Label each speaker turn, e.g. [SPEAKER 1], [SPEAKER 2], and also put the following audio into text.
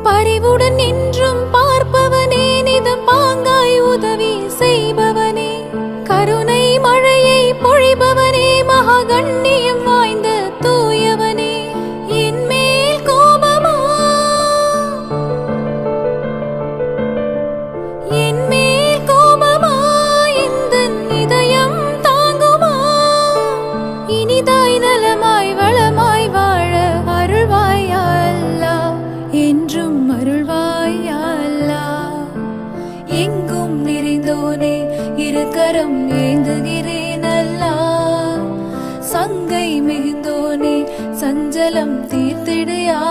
[SPEAKER 1] பரிவுடன் என்றும் பார்ப்பவனே, நிதம் பாங்காய் உதவி செய்பவனே, கருணை மழையை பொழிபவனே, மகா கண்ணியம் வாய்ந்த தூயவனே, என் மேல் கோபமா என் மேல் கோபமா இந்த இதயம் தாங்குமா, இனிதாய் நலமாய் வளமாய் வாழ அருள்வாய் யா அல்லாஹ், என்றும் அருள்வாய் யா அல்லாஹ். எங்கும் நிறைந்தோனே இருகரம் ஏந்துகிறேன் அல்லாஹ், சங்கை மிகுந்தோனே சஞ்சலம் தீர்த்திடு யா